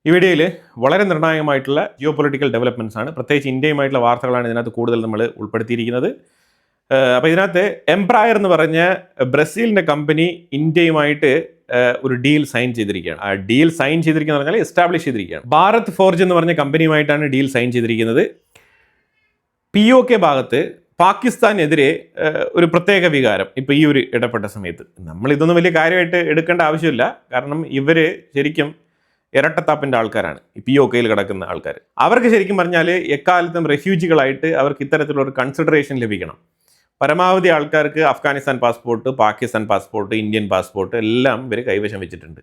ഈ വീഡിയോയിൽ വളരെ നിർണായകമായിട്ടുള്ള ജിയോ പൊളിറ്റിക്കൽ ഡെവലപ്മെൻറ്റ്സ് ആണ്, പ്രത്യേകിച്ച് ഇന്ത്യയുമായിട്ടുള്ള വാർത്തകളാണ് ഇതിനകത്ത് കൂടുതൽ നമ്മൾ ഉൾപ്പെടുത്തിയിരിക്കുന്നത്. അപ്പോൾ ഇതിനകത്ത് എംപ്രയർ എന്ന് പറഞ്ഞ ബ്രസീലിൻ്റെ കമ്പനി ഇന്ത്യയുമായിട്ട് ഒരു ഡീൽ സൈൻ ചെയ്തിരിക്കുകയാണ്. ആ ഡീൽ സൈൻ ചെയ്തിരിക്കുന്നത് പറഞ്ഞാൽ എസ്റ്റാബ്ലിഷ് ചെയ്തിരിക്കുകയാണ്. ഭാരത് ഫോർജ് എന്ന് പറഞ്ഞ കമ്പനിയുമായിട്ടാണ് ഡീൽ സൈൻ ചെയ്തിരിക്കുന്നത്. POK ഭാഗത്ത് പാകിസ്ഥാനെതിരെ ഒരു പ്രത്യേക വികാരം ഇപ്പോൾ ഈ ഒരു ഇടപെട്ട സമയത്ത് നമ്മളിതൊന്നും വലിയ കാര്യമായിട്ട് എടുക്കേണ്ട ആവശ്യമില്ല. കാരണം ഇവർ ശരിക്കും ഇരട്ടത്താപ്പിൻ്റെ ആൾക്കാരാണ്, ഈ POKയിൽ കിടക്കുന്ന ആൾക്കാർ. അവർക്ക് ശരിക്കും പറഞ്ഞാൽ എക്കാലത്തും റെഫ്യൂജികളായിട്ട് അവർക്ക് ഇത്തരത്തിലുള്ള ഒരു കൺസിഡറേഷൻ ലഭിക്കണം. പരമാവധി ആൾക്കാർക്ക് Afghanistan passport, Pakistan passport, Indian passport എല്ലാം ഇവർ കൈവശം വെച്ചിട്ടുണ്ട്.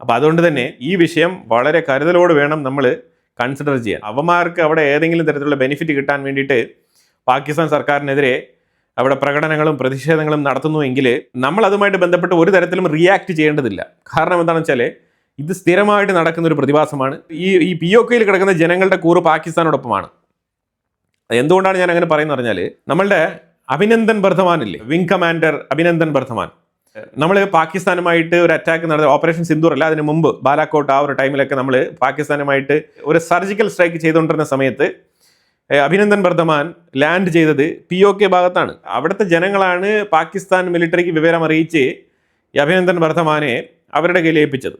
അപ്പോൾ അതുകൊണ്ട് തന്നെ ഈ വിഷയം വളരെ കരുതലോട് വേണം നമ്മൾ കൺസിഡർ ചെയ്യാൻ. അവന്മാർക്ക് അവിടെ ഏതെങ്കിലും തരത്തിലുള്ള ബെനിഫിറ്റ് കിട്ടാൻ വേണ്ടിയിട്ട് പാകിസ്ഥാൻ സർക്കാരിനെതിരെ അവിടെ പ്രകടനങ്ങളും പ്രതിഷേധങ്ങളും നടത്തുന്നുവെങ്കിൽ നമ്മൾ അതുമായിട്ട് ബന്ധപ്പെട്ട് ഒരു തരത്തിലും റിയാക്ട് ചെയ്യേണ്ടതില്ല. കാരണം എന്താണെന്ന് വെച്ചാൽ ഇത് സ്ഥിരമായിട്ട് നടക്കുന്ന ഒരു പ്രതിഭാസമാണ്. ഈ POKയിൽ കിടക്കുന്ന ജനങ്ങളുടെ കൂറ് പാകിസ്ഥാനോടൊപ്പമാണ്. എന്തുകൊണ്ടാണ് ഞാൻ അങ്ങനെ പറയുന്നത് പറഞ്ഞാൽ, നമ്മളുടെ അഭിനന്ദൻ ബർധമാൻ ഇല്ലേ, വിംഗ് കമാൻഡർ അഭിനന്ദൻ ബർധമാൻ, നമ്മൾ പാകിസ്ഥാനുമായിട്ട് ഒരു അറ്റാക്ക് നടന്ന ഓപ്പറേഷൻ സിന്ദൂർ അല്ല, അതിന് മുമ്പ് ബാലാക്കോട്ട് ആ ഒരു ടൈമിലൊക്കെ നമ്മൾ പാകിസ്ഥാനുമായിട്ട് ഒരു സർജിക്കൽ സ്ട്രൈക്ക് ചെയ്തുകൊണ്ടിരുന്ന സമയത്ത് അഭിനന്ദൻ ബർധമാൻ ലാൻഡ് ചെയ്തത് POK ഭാഗത്താണ്. അവിടുത്തെ ജനങ്ങളാണ് പാകിസ്ഥാൻ മിലിറ്ററിക്ക് വിവരം അറിയിച്ച് ഈ അഭിനന്ദൻ ബർധമാനെ അവരുടെ കയ്യിൽ ഏൽപ്പിച്ചത്.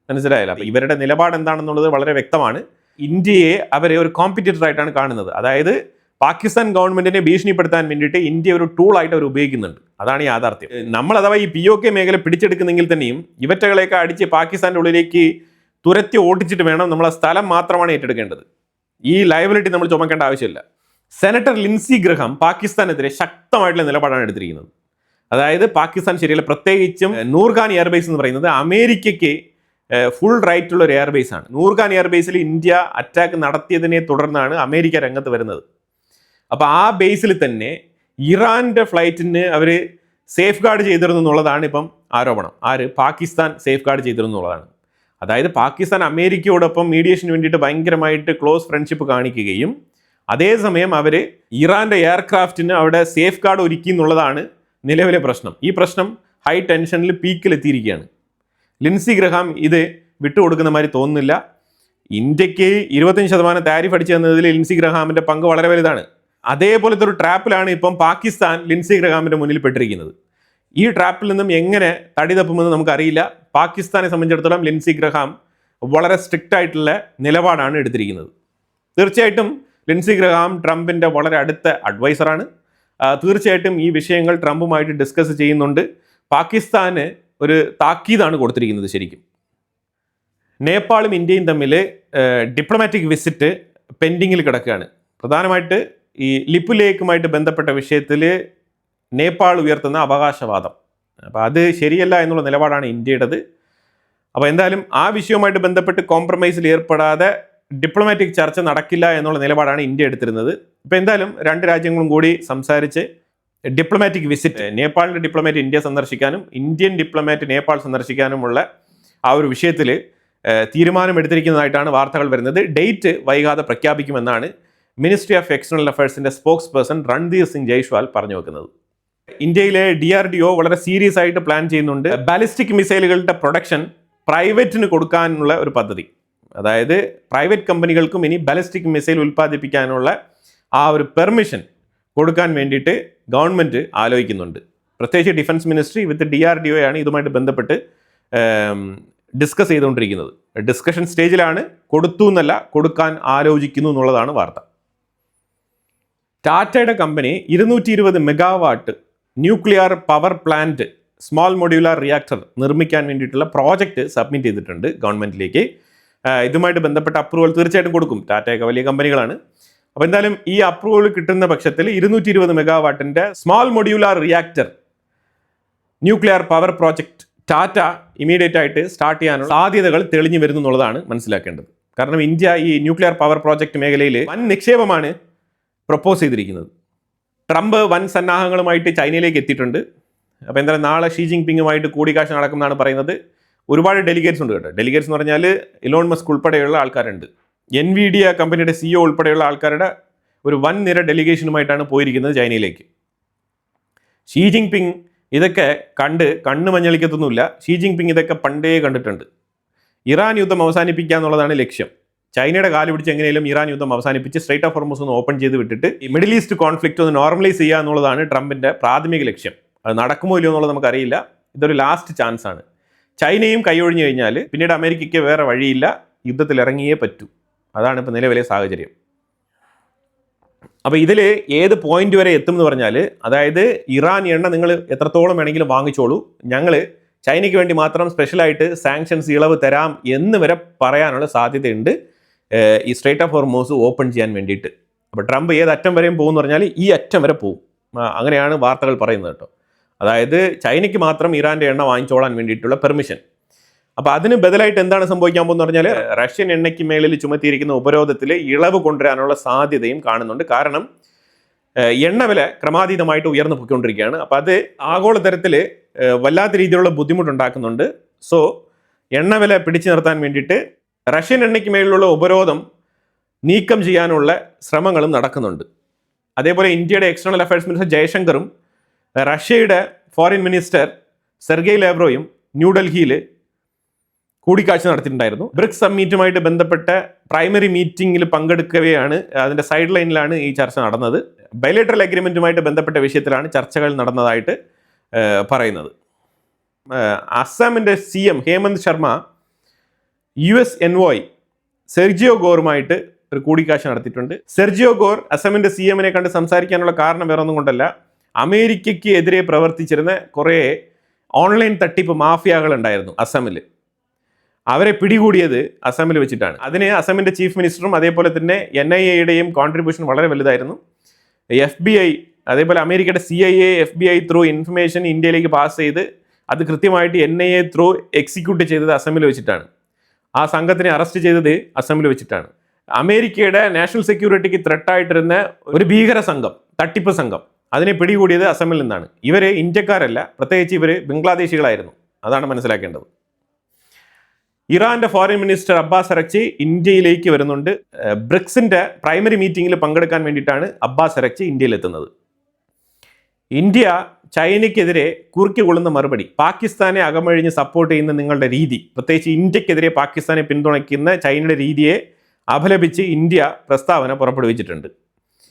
മനസ്സിലായല്ലോ? അപ്പോൾ ഇവരുടെ നിലപാട് എന്താണെന്നുള്ളത് വളരെ വ്യക്തമാണ്. ഇന്ത്യയെ അവരെ ഒരു കോമ്പറ്റീറ്റർ ആയിട്ടാണ് കാണുന്നത്. അതായത് പാകിസ്ഥാൻ ഗവൺമെന്റിനെ ഭീഷണിപ്പെടുത്താൻ വേണ്ടിയിട്ട് ഇന്ത്യ ഒരു ടൂളായിട്ട് അവർ ഉപയോഗിക്കുന്നുണ്ട്. അതാണ് യാഥാർത്ഥ്യം. നമ്മൾ അഥവാ ഈ POK മേഖല പിടിച്ചെടുക്കുന്നെങ്കിൽ തന്നെയും ഇവറ്റകളെയൊക്കെ അടിച്ച് പാകിസ്ഥാൻ്റെ ഉള്ളിലേക്ക് തുരത്തി ഓടിച്ചിട്ട് വേണം, നമ്മൾ ആ സ്ഥലം മാത്രമാണ് ഏറ്റെടുക്കേണ്ടത്. ഈ ലയബിലിറ്റി നമ്മൾ ചുമക്കേണ്ട ആവശ്യമില്ല. സെനറ്റർ ലിൻസി ഗ്രഹാം പാകിസ്ഥാനെതിരെ ശക്തമായിട്ടുള്ള നിലപാടാണ് എടുത്തിരിക്കുന്നത്. അതായത് പാകിസ്ഥാൻ ശരിയല്ല, പ്രത്യേകിച്ചും നൂർഖാൻ എയർബേസ് എന്ന് പറയുന്നത് അമേരിക്കയ്ക്ക് ഫുൾ റൈറ്റ് ഉള്ള ഒരു എയർബേസ് ആണ്. നൂർഖാൻ എയർബേസിൽ ഇന്ത്യ അറ്റാക്ക് നടത്തിയതിനെ തുടർന്നാണ് അമേരിക്ക രംഗത്ത് വരുന്നത്. അപ്പോൾ ആ ബേസിൽ തന്നെ ഇറാൻ്റെ ഫ്ലൈറ്റിന് അവർ സേഫ് ഗാർഡ് ചെയ്തിരുന്നു എന്നുള്ളതാണ് ഇപ്പം ആരോപണം. പാകിസ്ഥാൻ സേഫ് ഗാർഡ് ചെയ്തിരുന്നു എന്നുള്ളതാണ്. അതായത് പാകിസ്ഥാൻ അമേരിക്കയോടൊപ്പം മീഡിയേഷന് വേണ്ടിയിട്ട് ഭയങ്കരമായിട്ട് ക്ലോസ് ഫ്രണ്ട്ഷിപ്പ് കാണിക്കുകയും അതേസമയം അവർ ഇറാൻ്റെ എയർക്രാഫ്റ്റിന് അവിടെ സേഫ് ഗാർഡ് ഒരുക്കി എന്നുള്ളതാണ് നിലവിലെ പ്രശ്നം. ഈ പ്രശ്നം ഹൈ ടെൻഷനിൽ പീക്കിലെത്തിയിരിക്കുകയാണ്. ലിൻസി ഗ്രഹാം ഇത് വിട്ടുകൊടുക്കുന്ന മാതിരി തോന്നുന്നില്ല. ഇന്ത്യക്ക് 25% താരിഫ് അടിച്ചു തന്നതിൽ ലിൻസി ഗ്രഹാമിൻ്റെ പങ്ക് വളരെ വലുതാണ്. അതേപോലത്തെ ഒരു ട്രാപ്പിലാണ് ഇപ്പം പാകിസ്ഥാൻ ലിൻസി ഗ്രഹാമിൻ്റെ മുന്നിൽ പെട്ടിരിക്കുന്നത്. ഈ ട്രാപ്പിൽ നിന്നും എങ്ങനെ തടി തപ്പുമെന്ന് നമുക്കറിയില്ല. പാകിസ്ഥാനെ സംബന്ധിച്ചിടത്തോളം ലിൻസി ഗ്രഹാം വളരെ സ്ട്രിക്റ്റ് ആയിട്ടുള്ള നിലപാടാണ് എടുത്തിരിക്കുന്നത്. തീർച്ചയായിട്ടും ലിൻസി ഗ്രഹാം ട്രംപിൻ്റെ വളരെ അടുത്ത അഡ്വൈസറാണ്. തീർച്ചയായിട്ടും ഈ വിഷയങ്ങൾ ട്രംപുമായിട്ട് ഡിസ്കസ് ചെയ്യുന്നുണ്ട്. പാകിസ്ഥാന് ഒരു താക്കീതാണ് കൊടുത്തിരിക്കുന്നത്. ശരിക്കും നേപ്പാളും ഇന്ത്യയും തമ്മിൽ ഡിപ്ലോമാറ്റിക് വിസിറ്റ് പെൻഡിങ്ങിൽ കിടക്കുകയാണ്. പ്രധാനമായിട്ട് ഈ ലിപു ലേക്കുമായിട്ട് ബന്ധപ്പെട്ട വിഷയത്തിൽ നേപ്പാൾ ഉയർത്തുന്ന അവകാശവാദം, അപ്പോൾ അത് ശരിയല്ല എന്നുള്ള നിലപാടാണ് ഇന്ത്യയുടേത്. അപ്പോൾ എന്തായാലും ആ വിഷയവുമായിട്ട് ബന്ധപ്പെട്ട് കോംപ്രമൈസിൽ ഏർപ്പെടാതെ ഡിപ്ലോമാറ്റിക് ചർച്ച നടക്കില്ല എന്നുള്ള നിലപാടാണ് ഇന്ത്യ എടുത്തിരുന്നത്. ഇപ്പോൾ എന്തായാലും രണ്ട് രാജ്യങ്ങളും കൂടി സംസാരിച്ച് ഡിപ്ലോമാറ്റിക് വിസിറ്റ്, നേപ്പാളിൻ്റെ ഡിപ്ലോമാറ്റ് ഇന്ത്യ സന്ദർശിക്കാനും ഇന്ത്യൻ ഡിപ്ലോമാറ്റ് നേപ്പാൾ സന്ദർശിക്കാനുമുള്ള ആ ഒരു വിഷയത്തിൽ തീരുമാനമെടുത്തിരിക്കുന്നതായിട്ടാണ് വാർത്തകൾ വരുന്നത്. ഡേറ്റ് വൈകാതെ പ്രഖ്യാപിക്കുമെന്നാണ് മിനിസ്ട്രി ഓഫ് എക്സ്റ്റേണൽ അഫയേഴ്സിൻ്റെ സ്പോക്സ് പേഴ്സൺ രൺധീർ സിംഗ് ജയ്സ്വാൾ പറഞ്ഞു വെക്കുന്നത്. ഇന്ത്യയിലെ DRDO വളരെ സീരിയസ് ആയിട്ട് പ്ലാൻ ചെയ്യുന്നുണ്ട് ബാലിസ്റ്റിക് മിസൈലുകളുടെ പ്രൊഡക്ഷൻ പ്രൈവറ്റിന് കൊടുക്കാനുള്ള ഒരു പദ്ധതി. അതായത് പ്രൈവറ്റ് കമ്പനികൾക്കും ഇനി ബാലിസ്റ്റിക് മിസൈൽ ഉൽപ്പാദിപ്പിക്കാനുള്ള ആ ഒരു പെർമിഷൻ കൊടുക്കാൻ വേണ്ടിയിട്ട് ഗവൺമെൻറ് ആലോചിക്കുന്നുണ്ട്. പ്രത്യേകിച്ച് ഡിഫൻസ് മിനിസ്ട്രി വിത്ത് DRDO ആണ് ഇതുമായിട്ട് ബന്ധപ്പെട്ട് ഡിസ്കസ് ചെയ്തുകൊണ്ടിരിക്കുന്നത്. ഡിസ്കഷൻ സ്റ്റേജിലാണ്. കൊടുത്തു എന്നല്ല, കൊടുക്കാൻ ആലോചിക്കുന്നു എന്നുള്ളതാണ് വാർത്ത. ടാറ്റയുടെ company 220 megawatt nuclear power plant small modular reactor നിർമ്മിക്കാൻ വേണ്ടിയിട്ടുള്ള പ്രോജക്റ്റ് സബ്മിറ്റ് ചെയ്തിട്ടുണ്ട് ഗവൺമെൻറ്റിലേക്ക്. ഇതുമായിട്ട് ബന്ധപ്പെട്ട അപ്രൂവൽ തീർച്ചയായിട്ടും കൊടുക്കും. ടാറ്റയൊക്കെ വലിയ കമ്പനികളാണ്. അപ്പോൾ എന്തായാലും ഈ അപ്രൂവൽ കിട്ടുന്ന പക്ഷത്തിൽ 220 മെഗാവാട്ടിൻ്റെ small modular reactor nuclear power project Tata immediate ആയിട്ട് സ്റ്റാർട്ട് ചെയ്യാനുള്ള സാധ്യതകൾ തെളിഞ്ഞു വരുന്നു എന്നുള്ളതാണ് മനസ്സിലാക്കേണ്ടത്. കാരണം ഇന്ത്യ ഈ ന്യൂക്ലിയർ പവർ പ്രോജക്റ്റ് മേഖലയിൽ വൻ നിക്ഷേപമാണ് പ്രപ്പോസ് ചെയ്തിരിക്കുന്നത്. ട്രംപ് വൻ സന്നാഹങ്ങളുമായിട്ട് ചൈനയിലേക്ക് എത്തിയിട്ടുണ്ട്. അപ്പോൾ എന്തായാലും നാളെ ഷീ ജിൻപിങ്ങുമായിട്ട് കൂടിക്കാഴ്ച നടക്കുമെന്നാണ് പറയുന്നത്. ഒരുപാട് ഡെലിഗേറ്റ്സ് ഉണ്ട് കേട്ടോ. ഡെലിഗേറ്റ്സ് എന്ന് പറഞ്ഞാൽ ഇലോൺ മസ്ക് ഉൾപ്പെടെയുള്ള ആൾക്കാരുണ്ട്. NVIDIA കമ്പനിയുടെ CEO ഉൾപ്പെടെയുള്ള ആൾക്കാരുടെ ഒരു വൻ നിര ഡെലിഗേഷനുമായിട്ടാണ് പോയിരിക്കുന്നത് ചൈനയിലേക്ക്. ഷീ ജിൻപിങ് ഇതൊക്കെ കണ്ണ് മഞ്ഞളിക്കത്തൊന്നുമില്ല. ഷീ ജിൻപിങ് ഇതൊക്കെ പണ്ടേ കണ്ടിട്ടുണ്ട്. ഇറാൻ യുദ്ധം അവസാനിപ്പിക്കുക എന്നുള്ളതാണ് ലക്ഷ്യം. ചൈനയുടെ കാല് പിടിച്ച് എങ്ങനെയും ഇറാൻ യുദ്ധം അവസാനിപ്പിച്ച് സ്ട്രൈറ്റ് ഓഫ് ഹോർമുസ് ഒന്ന് ഓപ്പൺ ചെയ്ത് വിട്ടിട്ട് ഈ മിഡിൽ ഈസ്റ്റ് കോൺഫ്ലിക്റ്റ് ഒന്ന് നോർമലൈസ് ചെയ്യുക എന്നുള്ളതാണ് ട്രംപിന്റെ പ്രാഥമിക ലക്ഷ്യം. അത് നടക്കുമോ ഇല്ലയോ എന്നുള്ളത് നമുക്കറിയില്ല. ഇതൊരു ലാസ്റ്റ് ചാൻസ് ആണ്. ചൈനയും കൈയൊഴിഞ്ഞു കഴിഞ്ഞാൽ പിന്നീട് അമേരിക്കയ്ക്ക് വേറെ വഴിയില്ല, യുദ്ധത്തിൽ ഇറങ്ങിയേ പറ്റൂ. അതാണ് ഇപ്പോൾ നിലവിലെ സാഹചര്യം. അപ്പോൾ ഇതിൽ ഏത് പോയിന്റ് വരെ എത്തും എന്ന് പറഞ്ഞാൽ, അതായത് ഇറാൻ എണ്ണ നിങ്ങൾ എത്രത്തോളം വേണമെങ്കിലും വാങ്ങിച്ചോളൂ, ഞങ്ങൾ ചൈനയ്ക്ക് വേണ്ടി മാത്രം സ്പെഷ്യലായിട്ട് സാങ്ഷൻസ് ഇളവ് തരാം എന്ന് വരെ പറയാനുള്ള സാധ്യതയുണ്ട് ഈ സ്ട്രൈറ്റ് ഓഫ് ഹോർമുസ് ഓപ്പൺ ചെയ്യാൻ വേണ്ടിയിട്ട്. അപ്പോൾ ട്രംപ് ഏത് അറ്റം വരെയും പോകുമെന്ന് പറഞ്ഞാൽ ഈ അറ്റം വരെ പോകും. അങ്ങനെയാണ് വാർത്തകൾ പറയുന്നത് കേട്ടോ. അതായത് ചൈനയ്ക്ക് മാത്രം ഇറാൻ്റെ എണ്ണ വാങ്ങിച്ചോളാൻ വേണ്ടിയിട്ടുള്ള പെർമിഷൻ. അപ്പോൾ അതിന് ബദലായിട്ട് എന്താണ് സംഭവിക്കാൻ പോകുന്നത് പറഞ്ഞാൽ, റഷ്യൻ എണ്ണയ്ക്ക് മേളിൽ ചുമത്തിയിരിക്കുന്ന ഉപരോധത്തിൽ ഇളവ് കൊണ്ടുവരാനുള്ള സാധ്യതയും കാണുന്നുണ്ട്. കാരണം എണ്ണവില ക്രമാതീതമായിട്ട് ഉയർന്നു പോയിക്കൊണ്ടിരിക്കുകയാണ്. അപ്പോൾ അത് ആഗോളതലത്തിൽ വല്ലാത്ത രീതിയിലുള്ള ബുദ്ധിമുട്ടുണ്ടാക്കുന്നുണ്ട്. സോ എണ്ണവില പിടിച്ചു നിർത്താൻ വേണ്ടിയിട്ട് റഷ്യൻ എണ്ണയ്ക്ക് മേളിലുള്ള ഉപരോധം നീക്കം ചെയ്യാനുള്ള ശ്രമങ്ങളും നടക്കുന്നുണ്ട്. അതേപോലെ ഇന്ത്യയുടെ എക്സ്റ്റേണൽ അഫയേഴ്സ് മിനിസ്റ്റർ ജയശങ്കറും റഷ്യയുടെ ഫോറിൻ മിനിസ്റ്റർ സെർഗെയ് ലാവ്റോയും ന്യൂഡൽഹിയിൽ കൂടിക്കാഴ്ച നടത്തിയിട്ടുണ്ടായിരുന്നു. ബ്രിക്സ് സമ്മിറ്റുമായിട്ട് ബന്ധപ്പെട്ട പ്രൈമറി മീറ്റിംഗിൽ പങ്കെടുക്കവെയാണ്, അതിൻ്റെ സൈഡ് ലൈനിലാണ് ഈ ചർച്ച നടന്നത്. ബൈലേറ്ററൽ അഗ്രിമെൻറ്റുമായിട്ട് ബന്ധപ്പെട്ട വിഷയത്തിലാണ് ചർച്ചകൾ നടന്നതായിട്ട് പറയുന്നത്. അസ്സാമിൻ്റെ CM Hemant Sharma US envoy Sergio ഗോറുമായിട്ട് ഒരു കൂടിക്കാഴ്ച നടത്തിയിട്ടുണ്ട്. സെർജിയോ ഗോർ അസമിൻ്റെ CMനെ കണ്ട് സംസാരിക്കാനുള്ള കാരണം വേറെ ഒന്നും കൊണ്ടല്ല, അമേരിക്കയ്ക്ക് എതിരെ പ്രവർത്തിച്ചിരുന്ന കുറേ ഓൺലൈൻ തട്ടിപ്പ് മാഫിയകൾ ഉണ്ടായിരുന്നു അസമിൽ. അവരെ പിടികൂടിയത് അസമിൽ വെച്ചിട്ടാണ്. അതിന് അസമിൻ്റെ ചീഫ് മിനിസ്റ്ററും അതേപോലെ തന്നെ NIAയുടെയും കോൺട്രിബ്യൂഷൻ വളരെ വലുതായിരുന്നു. FBI അതേപോലെ അമേരിക്കയുടെ CIA FBI ത്രൂ ഇൻഫർമേഷൻ ഇന്ത്യയിലേക്ക് പാസ് ചെയ്ത് അത് കൃത്യമായിട്ട് NIA ത്രൂ എക്സിക്യൂട്ട് ചെയ്തത് അസമിൽ വെച്ചിട്ടാണ്. ആ സംഘത്തിനെ അറസ്റ്റ് ചെയ്തത് അസമിൽ വെച്ചിട്ടാണ്. അമേരിക്കയുടെ നാഷണൽ സെക്യൂരിറ്റിക്ക് ത്രെട്ടായിട്ടിരുന്ന ഒരു ഭീകര സംഘം, തട്ടിപ്പ് സംഘം, അതിനെ പിടികൂടിയത് അസമിൽ നിന്നാണ്. ഇവർ ഇന്ത്യക്കാരല്ല, പ്രത്യേകിച്ച് ഇവർ ബംഗ്ലാദേശികളായിരുന്നു. അതാണ് മനസ്സിലാക്കേണ്ടത്. ഇറാന്റെ ഫോറിൻ മിനിസ്റ്റർ അബ്ബാസ് അരക്ചി ഇന്ത്യയിലേക്ക് വരുന്നുണ്ട്. ബ്രിക്സിന്റെ പ്രൈമറി മീറ്റിംഗിൽ പങ്കെടുക്കാൻ വേണ്ടിയിട്ടാണ് അബ്ബാസ് അരക്ചി ഇന്ത്യയിലെത്തുന്നത്. ഇന്ത്യ ചൈനയ്ക്കെതിരെ കുറുക്കി കൊള്ളുന്ന മറുപടി, പാകിസ്ഥാനെ അകമഴിഞ്ഞ് സപ്പോർട്ട് ചെയ്യുന്ന നിങ്ങളുടെ രീതി, പ്രത്യേകിച്ച് ഇന്ത്യക്കെതിരെ പാകിസ്ഥാനെ പിന്തുണയ്ക്കുന്ന ചൈനയുടെ രീതിയെ അപലപിച്ച് ഇന്ത്യ പ്രസ്താവന പുറപ്പെടുവിച്ചിട്ടുണ്ട്.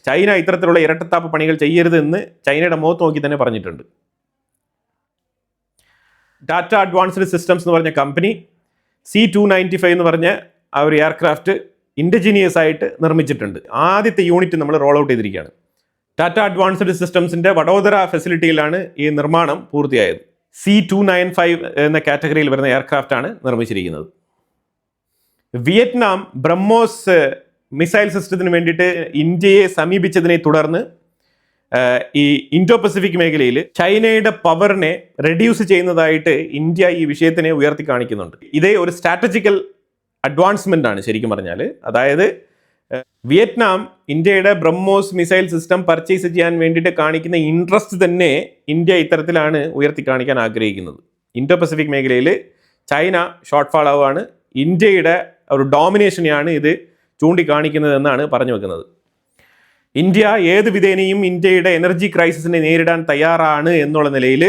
ചൈന ഇത്തരത്തിലുള്ള ഇരട്ടത്താപ്പ് പണികൾ ചെയ്യരുതെന്ന് ചൈനയുടെ മുഖത്ത് നോക്കി തന്നെ പറഞ്ഞിട്ടുണ്ട്. ടാറ്റ അഡ്വാൻസ്ഡ് സിസ്റ്റംസ് എന്ന് പറഞ്ഞ കമ്പനി C295 എന്ന് പറഞ്ഞ ആ ഒരു എയർക്രാഫ്റ്റ് ഇൻഡിജീനിയസ് ആയിട്ട് നിർമ്മിച്ചിട്ടുണ്ട്. ആദ്യത്തെ യൂണിറ്റ് നമ്മൾ റോൾ ഔട്ട് ചെയ്തിരിക്കുകയാണ്. ടാറ്റ അഡ്വാൻസ്ഡ് സിസ്റ്റംസിൻ്റെ വഡോദര ഫെസിലിറ്റിയിലാണ് ഈ നിർമ്മാണം പൂർത്തിയായത്. C295 എന്ന കാറ്റഗറിയിൽ വരുന്ന എയർക്രാഫ്റ്റാണ് നിർമ്മിച്ചിരിക്കുന്നത്. വിയറ്റ്നാം ബ്രഹ്മോസ് മിസൈൽ സിസ്റ്റത്തിന് വേണ്ടിയിട്ട് ഇന്ത്യയെ സമീപിച്ചതിനെ തുടർന്ന് ഈ ഇൻഡോ പസഫിക് മേഖലയിൽ ചൈനയുടെ പവറിനെ റെഡ്യൂസ് ചെയ്യുന്നതായിട്ട് ഇന്ത്യ ഈ വിഷയത്തിനെ ഉയർത്തി കാണിക്കുന്നുണ്ട്. ഇതേ ഒരു സ്ട്രാറ്റജിക്കൽ അഡ്വാൻസ്മെൻ്റ് ആണ് ശരിക്കും പറഞ്ഞാൽ. അതായത് വിയറ്റ്നാം ഇന്ത്യയുടെ ബ്രഹ്മോസ് മിസൈൽ സിസ്റ്റം പർച്ചേസ് ചെയ്യാൻ വേണ്ടിയിട്ട് കാണിക്കുന്ന ഇൻട്രസ്റ്റ് തന്നെ ഇന്ത്യ ഇത്തരത്തിലാണ് ഉയർത്തി കാണിക്കാൻ ആഗ്രഹിക്കുന്നത്. ഇൻഡോ പസഫിക് മേഖലയിൽ ചൈന ഷോർട്ട് ഫാൾ ആവുകയാണ്, ഇന്ത്യയുടെ ഒരു ഡോമിനേഷനെയാണ് ഇത് ചൂണ്ടിക്കാണിക്കുന്നത് എന്നാണ് പറഞ്ഞു വെക്കുന്നത്. ഇന്ത്യ ഏത് വിധേനയും ഇന്ത്യയുടെ എനർജി ക്രൈസിസിനെ നേരിടാൻ തയ്യാറാണ് എന്നുള്ള നിലയിൽ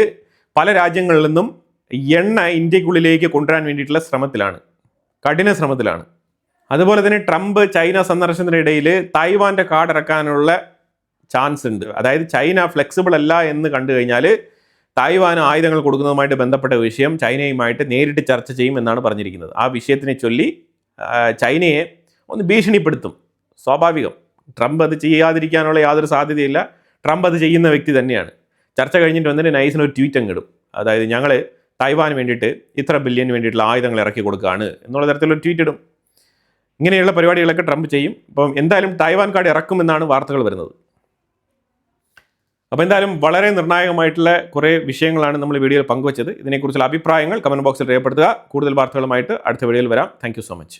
പല രാജ്യങ്ങളിൽ നിന്നും എണ്ണ ഇന്ത്യക്കുള്ളിലേക്ക് കൊണ്ടുവരാൻ വേണ്ടിയിട്ടുള്ള ശ്രമത്തിലാണ്, കഠിന ശ്രമത്തിലാണ്. അതുപോലെ തന്നെ ട്രംപ് ചൈന സന്ദർശനത്തിനിടയിൽ തായ്വാൻ്റെ കാർഡ് ഇറക്കാനുള്ള ചാൻസ് ഉണ്ട്. അതായത് ചൈന ഫ്ലെക്സിബിൾ അല്ല എന്ന് കണ്ടു കഴിഞ്ഞാൽ തായ്വാന് ആയുധങ്ങൾ കൊടുക്കുന്നതുമായിട്ട് ബന്ധപ്പെട്ട വിഷയം ചൈനയുമായിട്ട് നേരിട്ട് ചർച്ച ചെയ്യും എന്നാണ് പറഞ്ഞിരിക്കുന്നത്. ആ വിഷയത്തിനെ ചൊല്ലി ചൈനയെ ഒന്ന് ഭീഷണിപ്പെടുത്തും. സ്വാഭാവികം, ട്രംപ് അത് ചെയ്യാതിരിക്കാനുള്ള യാതൊരു സാധ്യതയില്ല. ട്രംപ് അത് ചെയ്യുന്ന വ്യക്തി തന്നെയാണ്. ചർച്ച കഴിഞ്ഞിട്ട് വന്നിട്ട് നൈസിന് ഒരു ട്വീറ്റ് അങ്ങിടും. അതായത് ഞങ്ങൾ തായ്വാന് വേണ്ടിയിട്ട് ഇത്ര ബില്യന് വേണ്ടിയിട്ടുള്ള ആയുധങ്ങൾ ഇറക്കി കൊടുക്കുകയാണ് എന്നുള്ള തരത്തിലൊരു ട്വീറ്റ് ഇടും. ഇങ്ങനെയുള്ള പരിപാടികളൊക്കെ ട്രംപ് ചെയ്യും. അപ്പം എന്തായാലും തായ്വാൻ കാർഡ് ഇറക്കുമെന്നാണ് വാർത്തകൾ വരുന്നത്. അപ്പോൾ എന്തായാലും വളരെ നിർണായകമായിട്ടുള്ള കുറേ വിഷയങ്ങളാണ് നമ്മൾ വീഡിയോയിൽ പങ്കുവച്ചത്. ഇതിനെക്കുറിച്ചുള്ള അഭിപ്രായങ്ങൾ കമൻറ്റ് ബോക്സിൽ രേഖപ്പെടുത്തുക. കൂടുതൽ വാർത്തകളുമായിട്ട് അടുത്ത വീഡിയോയിൽ വരാം. Thank you so much.